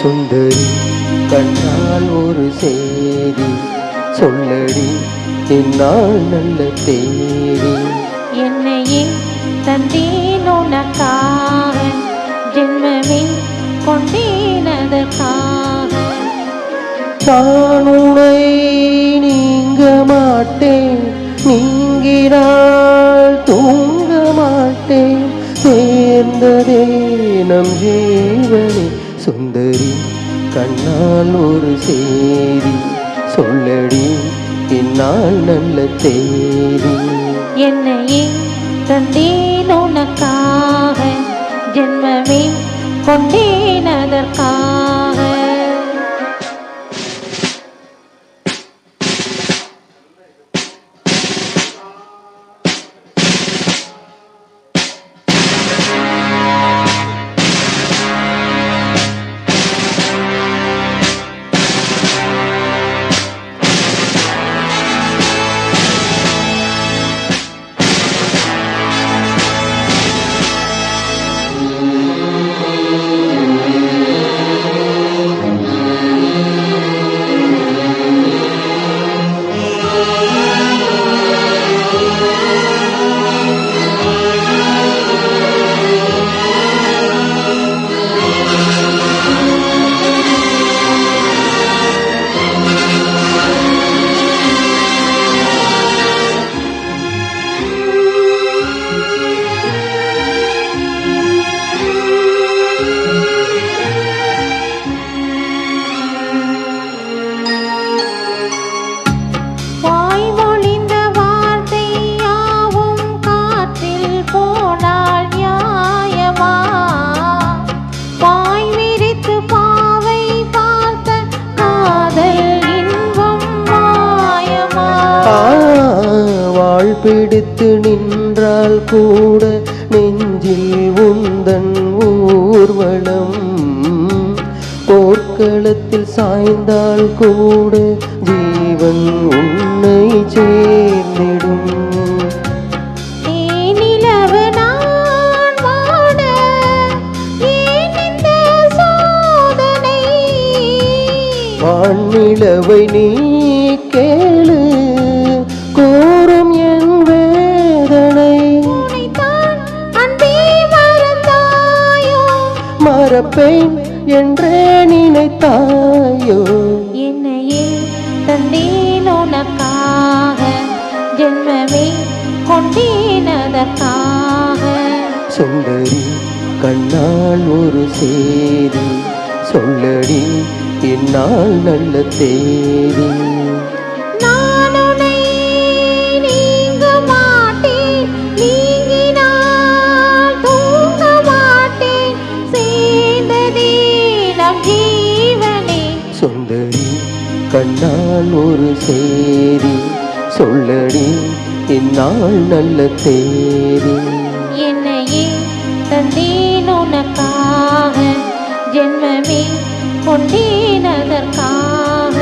சுந்தரி கண்ணால் ஒரு செய்தி சொல்லடி என்னால் நல்ல தேதி. என்னையே தந்தேன் உனக்காக, ஜென்மமே கொண்டேனதற்காக. நான் உன்னை நீங்க மாட்டேன், நீங்கினால் தூங்க மாட்டேன், சேர்ந்ததே நம் ஜீவனே. சுந்தரி கண்ணால் ஒரு செய்தி சொல்லடி என்னால் நல்ல தேதி. என்னையே தந்தேன் உனக்காக, ஜென்மமே கொண்டேனதற்காக. பிடித்து நின்றால் கூட நெஞ்சில் உந்தன் ஊர்வலம், போர்க்களத்தில் சாய்ந்தால் கூட ஜீவன் உன்னை சேர்ந்திடும். வானிலவை நீ கேளு, கோரும் என் வேதனை. மறப்பேன் என்றே நினைத்தாயோ. என்னையே தந்தேன் உனக்காக, ஜென்மமே கொண்டேனதற்காக. சுந்தரி கண்ணால் ஒரு செய்தி சொல்லடி என்னால் நல்ல தேதி. நான் உன்னை நீங்க மாட்டேன், நீங்கினால் தூங்க மாட்டேன், சேர்ந்ததே நம் ஜீவனே. சுந்தரி கண்ணால் ஒரு செய்தி சொல்லடி என்னால் நல்ல தேதி. என்னையே தந்தேன் உனக்காக, ஜென்மமே கொண்டேனதற்காக.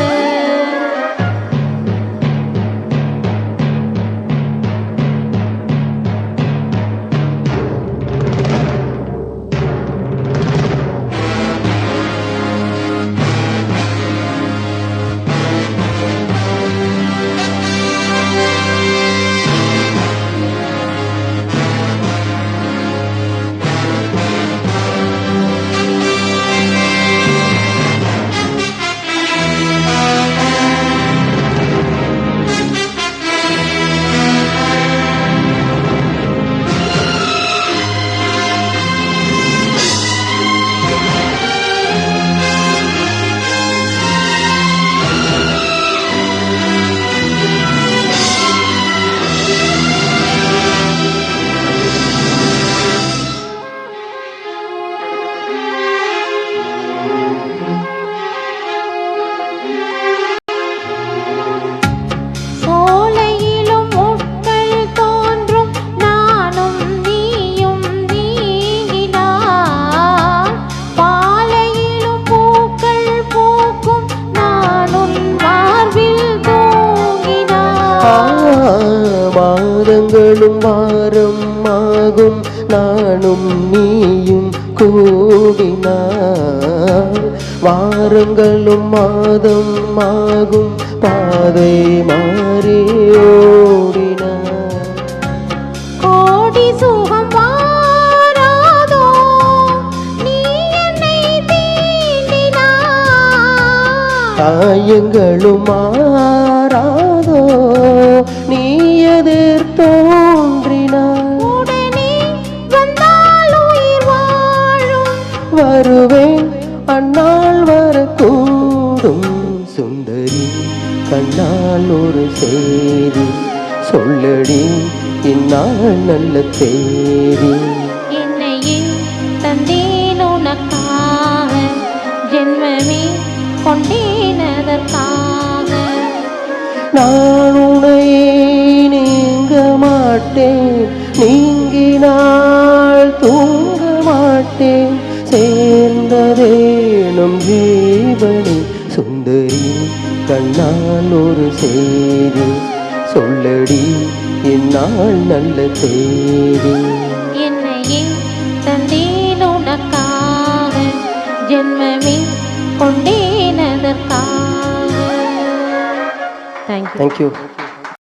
ஓடினார் வாரங்களும் மாதம் ஆகும் பாதை மாறி ஓடினார் கோடி சுகம் வாராதோ நீ என்னை தீண்டினாய் காயங்களும் மாறாதோ நீ எதிர் தோன்றினாய் உடனே வந்தால் உயிர் வாழும் வருவேன் அந்நாள் வரக்கூடும் சுந்தரி கண்ணால் ஒரு செய்தி சொல்லடி இந்நாள் நல்ல தேதி என்னையே தந்தேன் உனக்காக ஜென்மமே கொண்டேன் அதற்காக நான் உன்னையே நீங்க மாட்டேன் நீங்கினால் தூங்க மாட்டேன் சேர்ந்ததேனும் ஜீவனே சுந்தரி கண்ணால் ஒரு செய்தி சொல்லடி இந்நாள் நல்ல தேதி என்னையே தந்தேன் உனக்காக ஜென்மமே கொண்டேன் அதற்காக. தேங்க்யூ. தேங்க்யூ